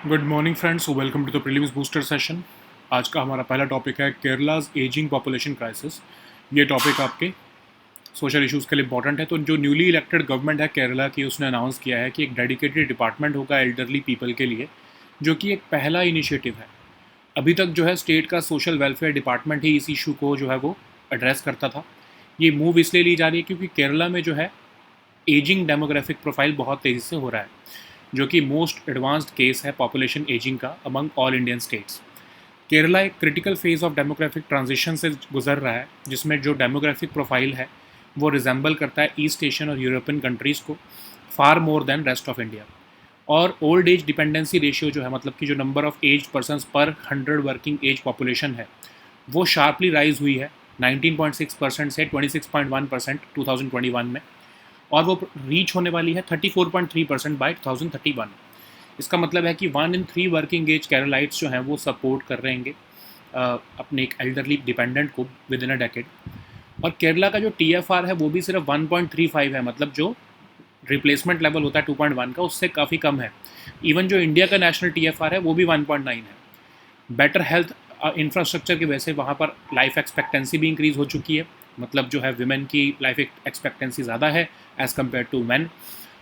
Good morning friends, welcome to the prelims booster session. आज का हमारा पहला टॉपिक है केरलाज एजिंग पॉपुलेशन क्राइसिस। ये टॉपिक आपके सोशल इश्यूज़ के लिए इंपॉर्टेंट है। तो जो न्यूली इलेक्टेड गवर्नमेंट है केरला की, उसने अनाउंस किया है कि एक डेडिकेटेड डिपार्टमेंट होगा एल्डरली पीपल के लिए, जो कि एक पहला इनिशिएटिव है। अभी तक जो है स्टेट का सोशल वेलफेयर डिपार्टमेंट ही इस इशू को जो है वो एड्रेस करता था। ये मूव इसलिए ली जा रही है क्योंकि केरला में जो है एजिंग डेमोग्राफिक प्रोफाइल बहुत तेज़ी से हो रहा है, जो कि मोस्ट एडवांस्ड केस है पॉपुलेशन एजिंग का among all Indian states. Kerala एक critical phase of demographic transition से गुजर रहा है, जिसमें जो डेमोग्राफिक प्रोफाइल है वो रिजेंबल करता है ईस्ट एशियन और यूरोपियन कंट्रीज़ को far more than rest of India. और ओल्ड एज डिपेंडेंसी रेशियो जो है, मतलब कि जो नंबर ऑफ एज पर्सनस पर 100 वर्किंग एज पॉपुलेशन है, वो शार्पली राइज हुई है 19.6% से 26.1% 2021 में, और वो रीच होने वाली है 34.3% बाय 2031। इसका मतलब है कि 1 in 3 वर्किंग एज केरलाइट्स जो हैं वो सपोर्ट कर रहेंगे अपने एक एल्डरली डिपेंडेंट को विद इन अ डेकेड। और केरला का जो TFR है वो भी सिर्फ 1.35 है, मतलब जो रिप्लेसमेंट लेवल होता है 2.1 का, उससे काफ़ी कम है। इवन जो इंडिया का नेशनल TFR है वो भी 1.9 है। बेटर हेल्थ इंफ्रास्ट्रक्चर की वजह से वहाँ पर लाइफ एक्सपेक्टेंसी भी इंक्रीज़ हो चुकी है, मतलब जो है विमेन की लाइफ एक्सपेक्टेंसी ज़्यादा है एज़ कम्पेयर टू मैन।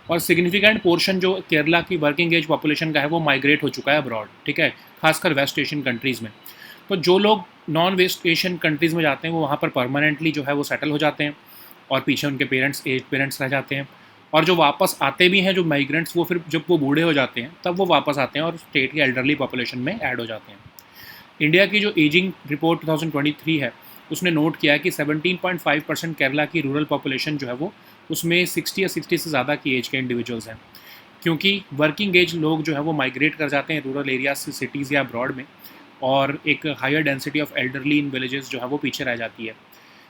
और सिग्निफिकेंट पोर्शन जो केरला की वर्किंग एज पॉपुलेशन का है वो माइग्रेट हो चुका है अब्रॉड, ठीक है, खासकर वेस्ट एशियन कंट्रीज़ में। तो जो लोग नॉन वेस्ट एशियन कंट्रीज़ में जाते हैं वो वहाँ पर परमानेंटली जो है वो सेटल हो जाते हैं, और पीछे उनके एज पेरेंट्स रह जाते हैं। और जो वापस आते भी हैं जो माइग्रेंट्स, वो फिर जब वो बूढ़े हो जाते हैं तब वो वापस आते हैं और स्टेट की एल्डरली पॉपुलेशन में ऐड हो जाते हैं। इंडिया की जो एजिंग रिपोर्ट 2023 है, उसने नोट किया है कि 17.5% केरला की रूरल पॉपुलेशन जो है वो, उसमें 60 या 60 से ज़्यादा की एज के इंडिविजुअल्स हैं, क्योंकि वर्किंग एज लोग जो है वो माइग्रेट कर जाते हैं रूरल एरियाज से सिटीज़ या अब्रॉड में, और एक higher density of elderly in villages जो है वो पीछे रह जाती है।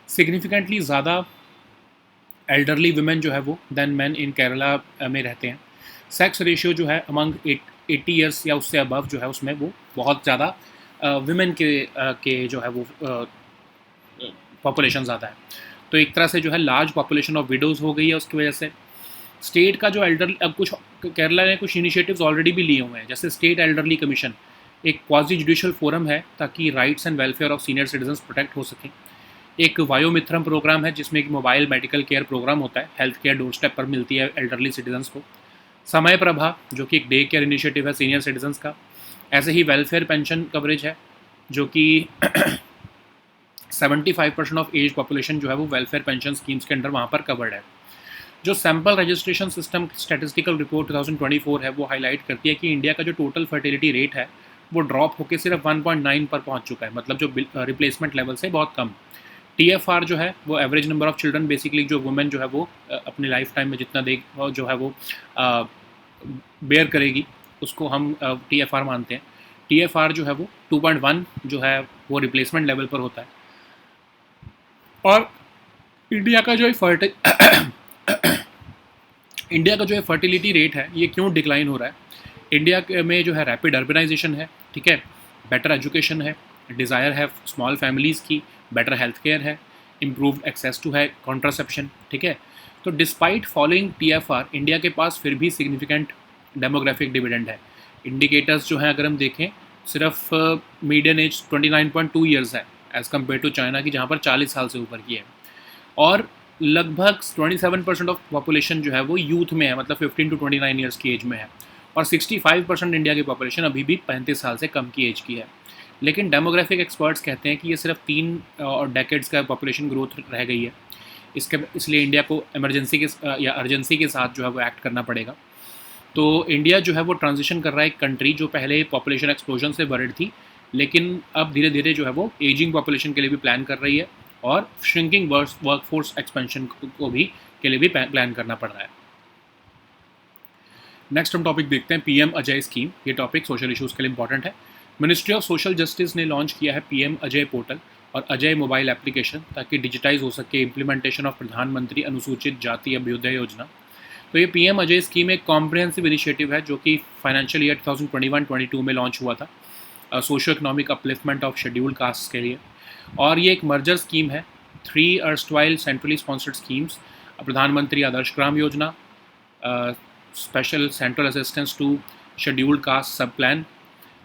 सिग्निफिकेंटली ज़्यादा एल्डरली वुमेन जो है वो देन मैन इन केरला में रहते हैं। सेक्स रेशियो जो है अमंग 80 ईयर्स या उससे अबव जो है उसमें वो बहुत ज़्यादा वुमेन के जो है वो पॉपुलेशन ज़्यादा है। तो एक तरह से जो है लार्ज पॉपुलेशन ऑफ विडोज़ हो गई है उसकी वजह से। स्टेट का जो एल्डर, अब कुछ केरला ने कुछ इनिशिएटिव्स ऑलरेडी भी लिए हुए हैं, जैसे स्टेट एल्डरली कमीशन एक क्वाजी जुडिशल फोरम है ताकि rights and welfare of senior citizens protect हो सकें। एक वायोमित्रम प्रोग्राम है जिसमें एक मोबाइल मेडिकल केयर प्रोग्राम होता है, हेल्थ केयर डोर स्टेप पर मिलती है एल्डरली सिटीजन्स को। समय प्रभा जो कि एक डे केयर इनिशिएटिव है सीनियर सिटीजन्स का। ऐसे ही वेलफेयर पेंशन कवरेज है, जो कि 75% ऑफ एज पॉपुलेशन जो है वो वेलफेयर पेंशन स्कीम्स के अंडर वहाँ पर कवर्ड है। जो sample registration system statistical report 2024 है वो हाईलाइट करती है कि इंडिया का जो टोटल फर्टिलिटी रेट है वो ड्रॉप होकर सिर्फ 1.9 पर पहुँच चुका है, मतलब जो रिप्लेसमेंट लेवल से बहुत कम। TFR जो है वो average number of children, basically जो वुमेन जो है वो अपने लाइफ टाइम में जितना जो है वो बेयर करेगी उसको हम TFR मानते हैं। TFR जो है वो 2.1 जो है वो रिप्लेसमेंट लेवल पर होता है। और इंडिया का जो इंडिया का जो है फर्टिलिटी रेट है ये क्यों डिक्लाइन हो रहा है? इंडिया में जो है रैपिड अर्बनाइजेशन है, ठीक है, बेटर एजुकेशन है, डिज़ायर है स्मॉल फैमिलीज़ की, बेटर हेल्थ केयर है, इम्प्रूव्ड एक्सेस टू है कॉन्ट्रासेप्शन, ठीक है। तो डिस्पाइट फॉलोइंग TFR इंडिया के पास फिर भी सिग्निफिकेंट डेमोग्राफिक डिविडेंड है। इंडिकेटर्स जो हैं अगर हम देखें, सिर्फ मीडियन एज 29.2 ईयर्स है एज़ कम्पेयर टू चाइना की जहाँ पर 40 साल से ऊपर की है। और लगभग 27% ऑफ पॉपुलेशन जो है वो यूथ में है, मतलब 15 टू 29 ईयर्स की एज में है। और 65% इंडिया की पॉपुलेशन अभी भी 35 साल से कम की एज की है। लेकिन डेमोग्राफिक एक्सपर्ट्स कहते हैं कि ये सिर्फ 3 और डेकेड्स का पॉपुलेशन ग्रोथ रह गई है, इसलिए इंडिया को इमरजेंसी के या अर्जेंसी के साथ जो है वो एक्ट करना पड़ेगा। तो इंडिया जो है वो ट्रांजिशन कर रहा है एक कंट्री जो पहले पॉपुलेशन एक्सप्लोजन से वरिड थी, लेकिन अब धीरे धीरे जो है वो एजिंग पॉपुलेशन के लिए भी प्लान कर रही है, और श्रिंकिंग वर्कफोर्स एक्सपेंशन को भी के लिए भी प्लान करना पड़ रहा है। नेक्स्ट हम टॉपिक देखते हैं PM अजय स्कीम। ये टॉपिक सोशल इश्यूज़ के लिए इंपॉर्टेंट है। मिनिस्ट्री ऑफ सोशल जस्टिस ने लॉन्च किया है PM अजय पोर्टल और अजय मोबाइल एप्लीकेशन, ताकि डिजिटाइज हो सके इम्प्लीमेंटेशन ऑफ प्रधानमंत्री अनुसूचित जाति अभ्युदय योजना। तो ये PM अजय स्कीम एक कॉम्प्रिहेंसिव इनिशिएटिव है जो कि फाइनेंशियल ईयर 2021-22 में लॉन्च हुआ था socio economic upliftment of scheduled caste के लिए। और ये एक मर्जर स्कीम है 3 अर्स्टवाइल सेंट्रली स्पॉन्सर्ड स्कीम्स, प्रधानमंत्री Adarsh Gram Yojana, special central assistance to scheduled caste sub plan,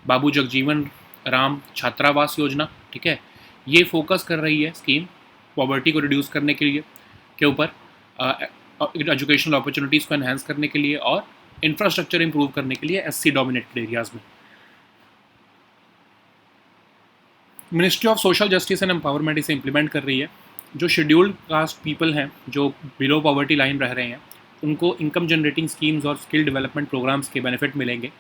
Babu Jagjivan Ram Chhatravas Yojana, ठीक है। ये फोकस कर रही है स्कीम पॉवर्टी को रिड्यूस करने के लिए के ऊपर, एजुकेशनल अपॉर्चुनिटीज़ को एनहांस करने के लिए और इंफ्रास्ट्रक्चर इंप्रूव करने के लिए एससी डोमिनेटेड एरियाज़ में। Ministry of social justice and empowerment इसे इम्प्लीमेंट कर रही है। जो शेड्यूल्ड कास्ट पीपल हैं जो बिलो पॉवर्टी लाइन रह रहे हैं, उनको इनकम जनरेटिंग स्कीम्स और स्किल डेवलपमेंट प्रोग्राम्स के बेनिफिट मिलेंगे।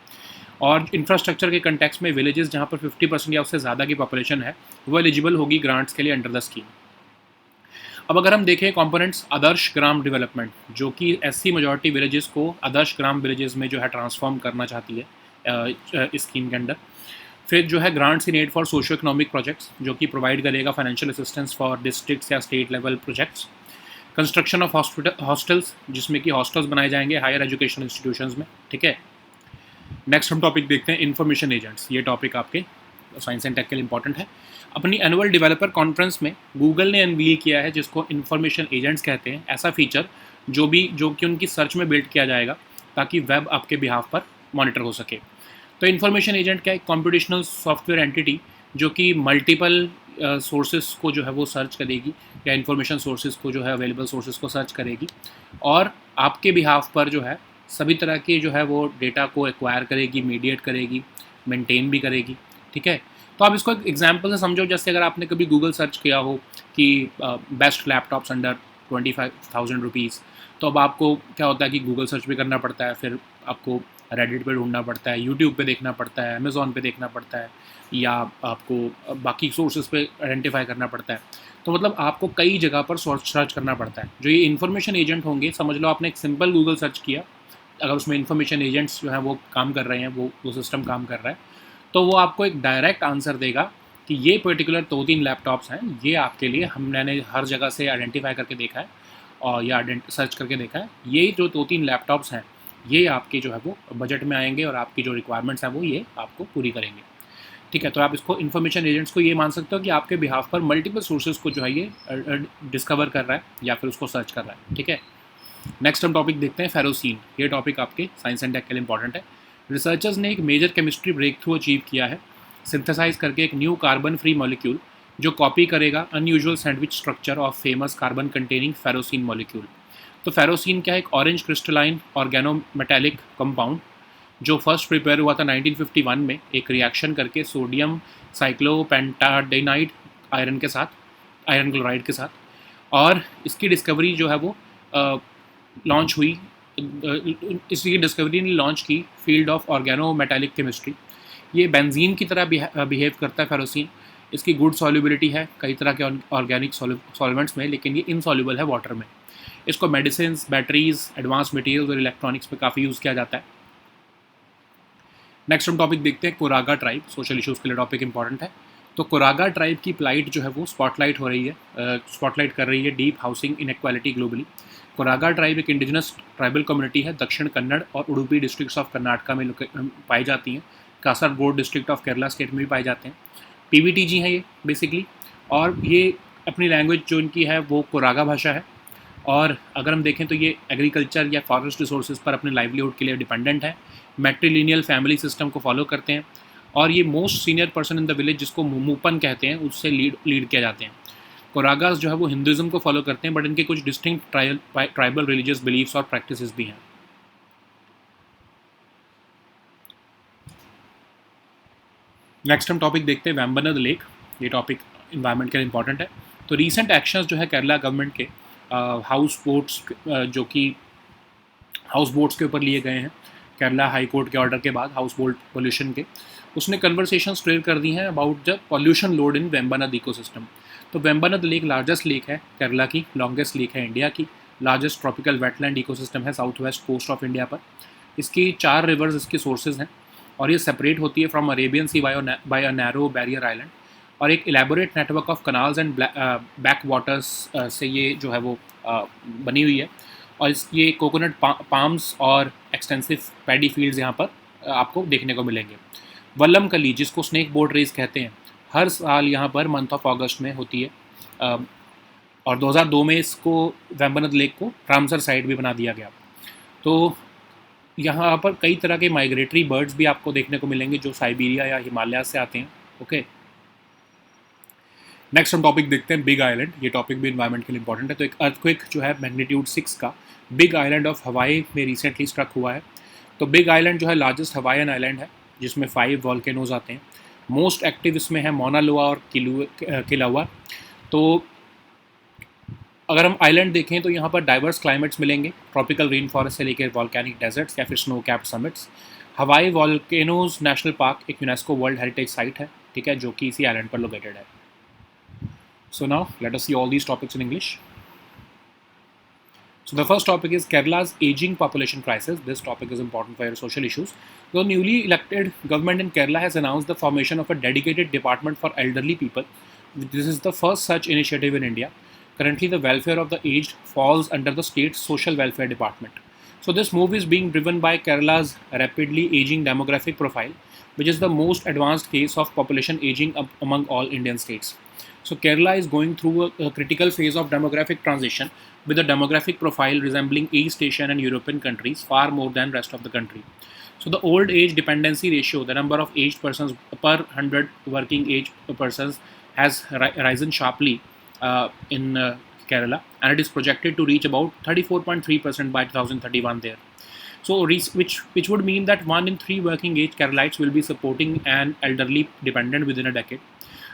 और इंफ्रास्ट्रक्चर के कंटेक्स्ट में विलेजेस जहाँ पर 50% या उससे ज़्यादा की पॉपुलेशन है वो एलिजिबल होगी ग्रांट्स के लिए अंडर द स्कीम। अब अगर हम देखें कंपोनेंट्स आदर्श ग्राम डेवलपमेंट, जो कि एससी मेजॉरिटी विलेजेस को आदर्श ग्राम विलेजेस में जो है ट्रांसफॉर्म करना चाहती है इस स्कीम के अंडर। फिर जो है grants in aid for socio economic projects, जो कि प्रोवाइड करेगा फाइनेंशियल असिस्टेंस फॉर डिस्ट्रिक्ट्स या state level projects. Construction of hostels, जिसमें कि हॉस्टल्स बनाए जाएंगे हायर एजुकेशन इंस्टीट्यूशंस में, ठीक है। नेक्स्ट हम टॉपिक देखते हैं इन्फॉर्मेशन एजेंट्स। ये टॉपिक आपके साइंस एंड टेक के लिए इंपॉर्टेंट है। अपनी एनुअल डेवलपर कॉन्फ्रेंस में गूगल ने अनवील किया है जिसको इन्फॉर्मेशन एजेंट्स कहते हैं, ऐसा फीचर जो कि उनकी सर्च में बिल्ड किया जाएगा ताकि वेब आपके बिहाफ पर मॉनिटर हो सके। तो इन्फॉर्मेशन एजेंट क्या है? कॉम्पिटिशनल सॉफ्टवेयर एंटिटी जो कि मल्टीपल सोर्सेज को जो है वो सर्च करेगी या इन्फॉर्मेशन सोर्सेज को जो है अवेलेबल सोर्सेज को सर्च करेगी और आपके बिहाफ पर जो है सभी तरह के जो है वो डेटा को एक्वायर करेगी, मीडिएट करेगी, मेंटेन भी करेगी, ठीक है। तो आप इसको एक एग्जांपल से समझो, जैसे अगर आपने कभी गूगल सर्च किया हो कि बेस्ट लैपटॉप्स अंडर 25,000 रुपीज़, तो अब आपको क्या होता है कि गूगल सर्च भी करना पड़ता है, फिर आपको रेडिट पे ढूंढना पड़ता है, यूट्यूब पे देखना पड़ता है, अमेज़ॉन पे देखना पड़ता है, या आपको बाकी सोर्सेज पे आइडेंटिफाई करना पड़ता है। तो मतलब आपको कई जगह पर सर्च करना पड़ता है। जो ये इन्फॉर्मेशन एजेंट होंगे, समझ लो आपने एक सिंपल गूगल सर्च किया, अगर उसमें इन्फॉर्मेशन एजेंट्स जो है वो काम कर रहे हैं, वो सिस्टम काम कर रहा है, तो वो आपको एक डायरेक्ट आंसर देगा कि ये पर्टिकुलर 2-3 लैपटॉप्स हैं, ये आपके लिए हमने हर जगह से आइडेंटिफाई करके देखा है और या सर्च करके देखा है, ये जो 2-3 लैपटॉप्स हैं ये आपके जो है वो बजट में आएंगे और आपकी जो रिक्वायरमेंट्स हैं वो ये आपको पूरी करेंगे, ठीक है। तो आप इसको इन्फॉर्मेशन एजेंट्स को ये मान सकते हो कि आपके बिहाफ पर मल्टीपल सोर्सेज को जो है ये डिस्कवर कर रहा है या फिर उसको सर्च कर रहा है, ठीक है। नेक्स्ट हम टॉपिक देखते हैं फेरोसीन। ये टॉपिक आपके साइंस एंड टेक के लिए इंपॉर्टेंट है। रिसर्चर्स ने एक major chemistry breakthrough achieve किया है, सिंथेसाइज करके एक न्यू कार्बन फ्री मॉलिक्यूल जो कॉपी करेगा unusual sandwich structure of famous carbon containing ferrocene molecule. तो फेरोसीन क्या है? एक ऑरेंज क्रिस्टलाइन ऑर्गेनोमेटेलिक कंपाउंड जो फर्स्ट प्रिपेयर हुआ था 1951 में एक रिएक्शन करके सोडियम साइक्लोपेंटाडेनाइड आयरन के साथ, आयरन क्लोराइड के साथ, और इसकी डिस्कवरी जो है वो लॉन्च हुई। इसकी डिस्कवरी ने लॉन्च की फील्ड ऑफ ऑर्गेनोमेटेलिक केमिस्ट्री। ये बेंजीन की तरह बिहेव करता है फेरोसीन। इसकी गुड सॉल्युबिलिटी है कई तरह के ऑर्गेनिक सॉल्वेंट्स में, लेकिन ये इनसॉल्युबल है वाटर में। इसको मेडिसिन, बैटरीज, एडवांस मटेरियल्स और इलेक्ट्रॉनिक्स में काफ़ी यूज़ किया जाता है। नेक्स्ट हम टॉपिक देखते हैं कोरागा ट्राइब। सोशल इश्यूज़ के लिए टॉपिक इंपॉर्टेंट है। तो कोरागा ट्राइब की प्लाइट जो है वो स्पॉटलाइट हो रही है, स्पॉटलाइट कर रही है deep housing inequality globally. Koraga tribe एक इंडिजिनस ट्राइबल कम्युनिटी है, दक्षिण कन्नड़ और उडुपी डिस्ट्रिक्ट्स ऑफ कर्नाटका में पाई जाती हैं, Kasaragod district of Kerala state में भी पाए जाते हैं। पीवीटीजी हैं ये बेसिकली, और ये अपनी लैंग्वेज जो इनकी है वो कोरागा भाषा है। और अगर हम देखें तो ये एग्रीकल्चर या फॉरेस्ट रिसोर्सेज पर अपने लाइवलीहुड के लिए डिपेंडेंट है, मैट्रिलिनियल फैमिली सिस्टम को फॉलो करते हैं, और ये most senior person in the village जिसको मुमूपन कहते हैं उससे लीड किया जाते हैं। कोरागास जो है वो हिंदुज़म को फॉलो करते हैं, बट इनके कुछ डिस्टिंक्ट ट्राइबल रिलीजियस बिलीफ्स और प्रैक्टिसेस भी हैं। नेक्स्ट हम टॉपिक देखते हैं वेम्बनाद लेक। ये टॉपिक इन्वायरमेंट के लिए इंपॉर्टेंट है। तो रीसेंट एक्शंस जो है केरला गवर्नमेंट के हाउस बोट्स के ऊपर लिए गए हैं केरला हाई कोर्ट के ऑर्डर के बाद, हाउस बोट पोल्यूशन के, उसने कन्वर्सेशन स्टेयर कर दी हैं about the pollution load in Vembanad ecosystem. तो वेम्बनाद लेक लार्जेस्ट लेक है केरला की, लॉन्गेस्ट लेक है इंडिया की, लार्जेस्ट ट्रॉपिकल वेटलैंड इकोसिस्टम है south west coast of India पर। इसकी 4 रिवर्स इसके सोर्सेज हैं और ये सेपरेट होती है from Arabian sea by a narrow barrier island, और एक elaborate network of canals and back waters से ये जो है वो बनी हुई है। और ये कोकोनट पाम्स और एक्सटेंसिव पैडी फील्ड्स यहाँ पर आपको देखने को मिलेंगे। वल्लम कली, जिसको स्नेक बोट रेस कहते हैं, हर साल यहाँ पर मंथ ऑफ अगस्त में होती है, और 2002 में इसको वेम्बनाद लेक को रामसर साइट भी बना दिया गया। तो यहाँ पर कई तरह के माइग्रेटरी बर्ड्स भी आपको देखने को मिलेंगे जो साइबेरिया या हिमालय से आते हैं। ओके, नेक्स्ट हम टॉपिक देखते हैं बिग आइलैंड। ये टॉपिक भी इन्वायरमेंट के लिए इंपॉर्टेंट है। तो एक अर्थक्वेक जो है मैग्नीट्यूड 6 का बिग आइलैंड ऑफ हवाई में रिसेंटली स्ट्रक हुआ है। तो बिग आइलैंड जो है लार्जेस्ट हवाईन आइलैंड है जिसमें 5 वॉल्केनोज आते हैं। मोस्ट एक्टिव इसमें है मौना लोआ और किलावा। तो अगर हम आइलैंड देखें तो यहाँ पर डाइवर्स क्लाइमेट्स मिलेंगे, ट्रॉपिकल रेन फॉरेस्ट से लेकर वॉल्केनिक डेजर्ट्स या फिर स्नो कैप्ड समिट्स। हवाई वॉल्केनोज नेशनल पार्क एक यूनेस्को वर्ल्ड हेरिटेज साइट है, ठीक है, जो कि इसी आइलैंड पर लोकेटेड है। So now let us see all these topics in English. So the first topic is Kerala's aging population crisis. This topic is important for your social issues. The newly elected government in Kerala has announced the formation of a dedicated department for elderly people. This is the first such initiative in India. Currently, the welfare of the aged falls under the state's social welfare department. So this move is being driven by Kerala's rapidly aging demographic profile, which is the most advanced case of population aging among all Indian states. So Kerala is going through a critical phase of demographic transition with a demographic profile resembling East Asian and European countries far more than rest of the country. So the old age dependency ratio, the number of aged persons per 100 working age persons, has risen sharply in Kerala, and it is projected to reach about 34.3% by 2031 there. So, which would mean that 1 in 3 working age Keralites will be supporting an elderly dependent within a decade.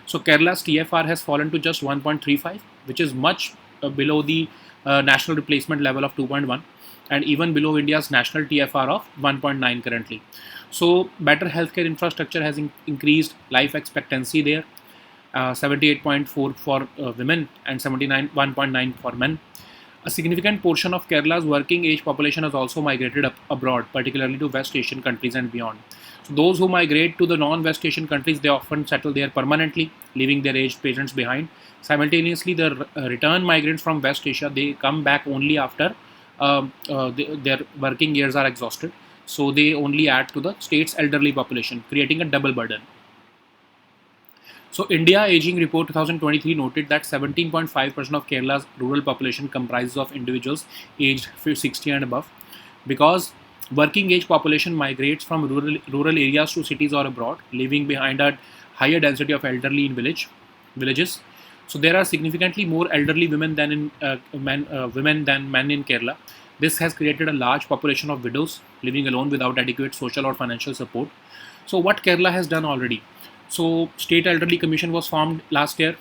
So, Kerala's TFR has fallen to just 1.35, which is much below the national replacement level of 2.1, and even below India's national TFR of 1.9 currently. So, better healthcare infrastructure has increased life expectancy there. 78.4 for women and 1.9 for men. A significant portion of Kerala's working age population has also migrated abroad, particularly to West Asian countries and beyond. So those who migrate to the non-West Asian countries, they often settle there permanently, leaving their aged parents behind. Simultaneously, the return migrants from West Asia, they come back only after their working years are exhausted. So they only add to the state's elderly population, creating a double burden. So India Aging Report 2023 noted that 17.5% of Kerala's rural population comprises of individuals aged 60 and above. Because working age population migrates from rural areas to cities or abroad, leaving behind a higher density of elderly in villages. So there are significantly more elderly women than women than men in Kerala. This has created a large population of widows living alone without adequate social or financial support. So what Kerala has done already? So, State Elderly Commission was formed last year.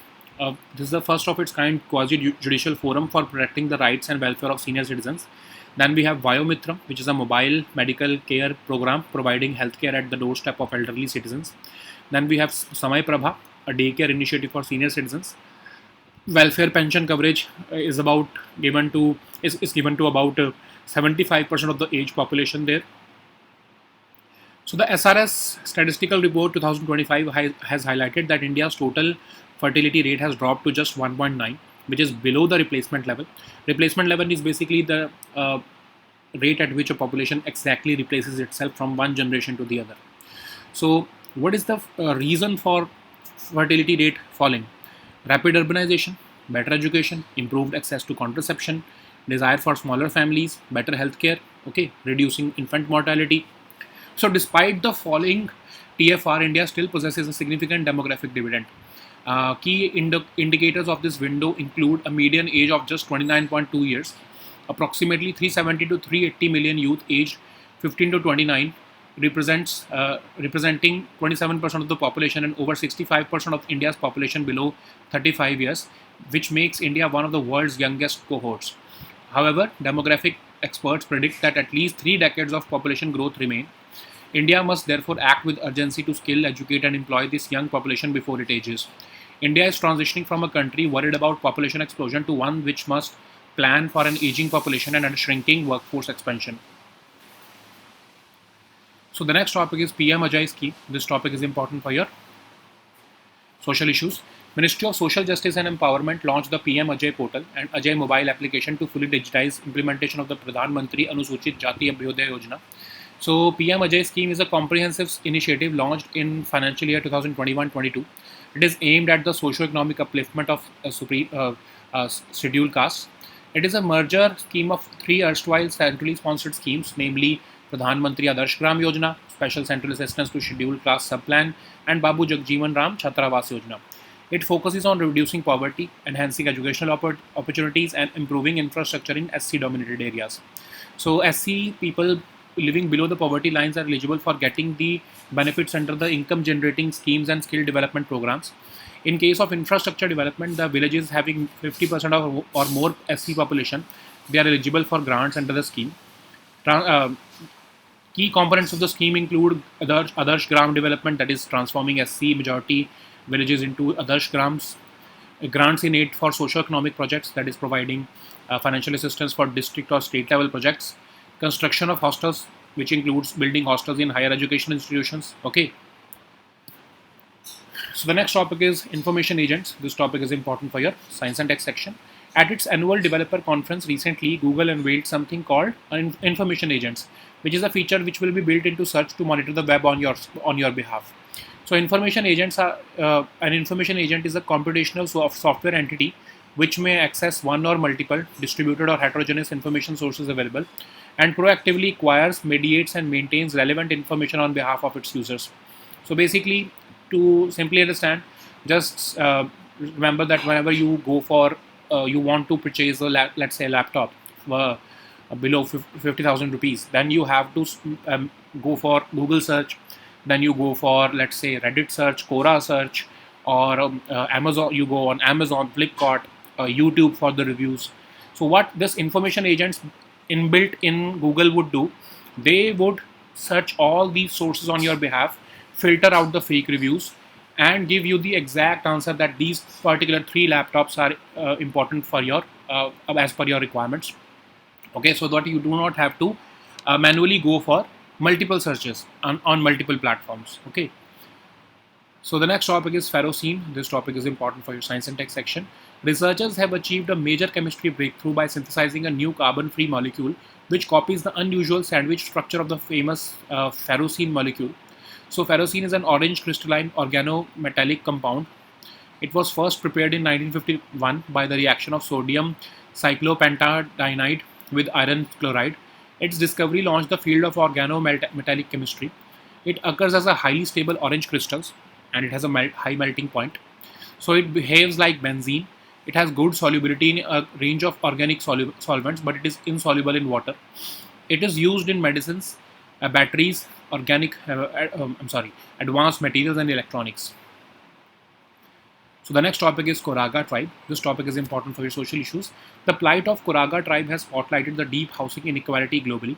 This is the first of its kind quasi-judicial forum for protecting the rights and welfare of senior citizens. Then we have Vyomitram, which is a mobile medical care program providing healthcare at the doorstep of elderly citizens. Then we have Samay Prabha, a daycare initiative for senior citizens. Welfare pension coverage is given to about 75% of the age population there. So the SRS Statistical Report 2025 has highlighted that India's total fertility rate has dropped to just 1.9, which is below the replacement level. Replacement level is basically the rate at which a population exactly replaces itself from one generation to the other. So what is the reason for fertility rate falling? Rapid urbanization, better education, improved access to contraception, desire for smaller families, better healthcare, okay, reducing infant mortality. So despite the falling TFR, India still possesses a significant demographic dividend. Key indicators of this window include a median age of just 29.2 years, approximately 370 to 380 million youth aged 15 to 29, representing 27% of the population and over 65% of India's population below 35 years, which makes India one of the world's youngest cohorts. However, demographic experts predict that at least 3 decades of population growth remain. India must therefore act with urgency to skill, educate and employ this young population before it ages. India is transitioning from a country worried about population explosion to one which must plan for an aging population and a shrinking workforce expansion. So the next topic is PM Ajay scheme. This topic is important for your social issues. Ministry of Social Justice and Empowerment launched the PM Ajay portal and Ajay mobile application to fully digitize implementation of the Pradhan Mantri Anusuchit Jati Abhyodaya Yojana. So PM Ajay scheme is a comprehensive initiative launched in financial year 2021-22. It is aimed at the socio-economic upliftment of scheduled castes. It is a merger scheme of 3 erstwhile centrally sponsored schemes, namely Pradhan Mantri Adarsh Gram Yojana, Special Central Assistance to Scheduled Class Subplan, and Babu Jagjeevan Ram Chhatravas Yojana. It focuses on reducing poverty, enhancing educational opportunities, and improving infrastructure in SC dominated areas. So, SC people living below the poverty lines are eligible for getting the benefits under the income generating schemes and skill development programs. In case of infrastructure development, the villages having 50% of or more SC population, they are eligible for grants under the scheme. Key components of the scheme include Adarsh Gram development, that is transforming SC majority villages into Adarsh Grams, grants in aid for socio-economic projects, that is providing financial assistance for district or state level projects, construction of hostels, which includes building hostels in higher education institutions. Okay. So the next topic is information agents. This topic is important for your science and tech section. At its annual developer conference recently, Google unveiled something called information agents, which is a feature which will be built into search to monitor the web on your behalf. So information agents are an information agent is a computational software entity which may access one or multiple distributed or heterogeneous information sources available and proactively acquires, mediates, and maintains relevant information on behalf of its users. So basically, to simply understand, just remember that whenever you go for you want to purchase let's say a laptop below 50,000 rupees, then you have to go for Google search, then you go for, let's say, Reddit search, Quora search, or Amazon. You go on Amazon, Flipkart, YouTube for the reviews. So what this information agents inbuilt in Google would do, they would search all these sources on your behalf, filter out the fake reviews, and give you the exact answer that these particular 3 laptops are important for your as per your requirements. Okay, so that you do not have to manually go for multiple searches on multiple platforms. Okay. So the next topic is ferrocene. This topic is important for your science and tech section. Researchers have achieved a major chemistry breakthrough by synthesizing a new carbon-free molecule which copies the unusual sandwich structure of the famous ferrocene molecule. So ferrocene is an orange crystalline organometallic compound. It was first prepared in 1951 by the reaction of sodium cyclopentadienide with iron chloride. Its discovery launched the field of organometallic chemistry. It occurs as a highly stable orange crystals and it has a high melting point. So it behaves like benzene. It has good solubility in a range of organic solvents, but it is insoluble in water. It is used in medicines, batteries, advanced materials and electronics. So the next topic is Koraga tribe. This topic is important for your social issues. The plight of Koraga tribe has spotlighted the deep housing inequality globally.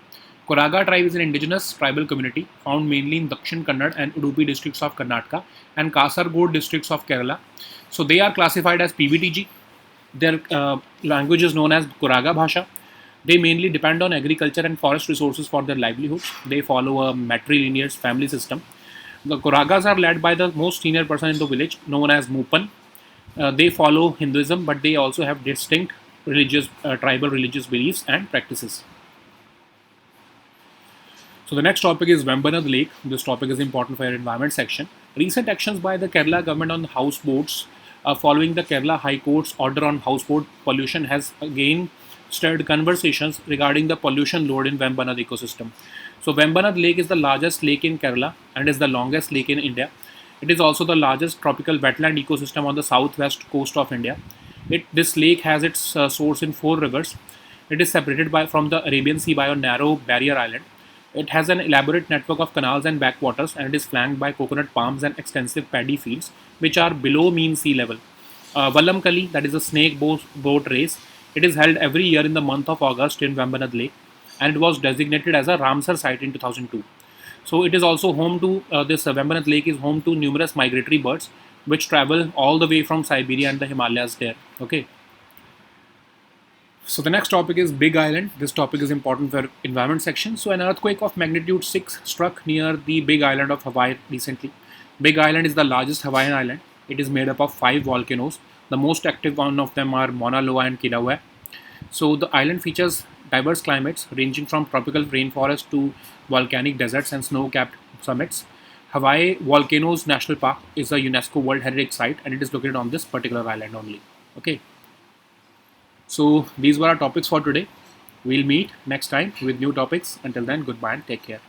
Koraga tribe is an indigenous tribal community found mainly in Dakshin Kannada and Udupi districts of Karnataka and Kasaragod districts of Kerala. So they are classified as PBTG. Their language is known as Koraga Bhasha. They mainly depend on agriculture and forest resources for their livelihoods. They follow a matrilineal family system. The Koragas are led by the most senior person in the village, known as Mupan. They follow Hinduism, but they also have distinct tribal religious beliefs and practices. So the next topic is Vembanad Lake. This topic is important for your environment section. Recent actions by the Kerala government on houseboats following the Kerala High Court's order on houseboat pollution has again stirred conversations regarding the pollution load in Vembanad ecosystem. So Vembanad Lake is the largest lake in Kerala and is the longest lake in India. It is also the largest tropical wetland ecosystem on the southwest coast of India. This lake has its source in 4 rivers. It is separated from the Arabian Sea by a narrow barrier island. It has an elaborate network of canals and backwaters, and it is flanked by coconut palms and extensive paddy fields, which are below mean sea level. Vallamkali, that is a snake boat race, it is held every year in the month of August in Vembanad Lake, and it was designated as a Ramsar site in 2002. So it is also home to this Vembanad Lake is home to numerous migratory birds which travel all the way from Siberia and the Himalayas there. Okay. So the next topic is Big Island. This topic is important for environment section. So an earthquake of magnitude 6 struck near the Big Island of Hawaii recently. Big Island is the largest Hawaiian island. It is made up of 5 volcanoes. The most active one of them are Mauna Loa and Kilauea. So the island features diverse climates ranging from tropical rainforest to volcanic deserts and snow-capped summits. Hawaii Volcanoes National Park is a UNESCO World Heritage Site and it is located on this particular island only. Okay. So these were our topics for today. We'll meet next time with new topics. Until then, goodbye and take care.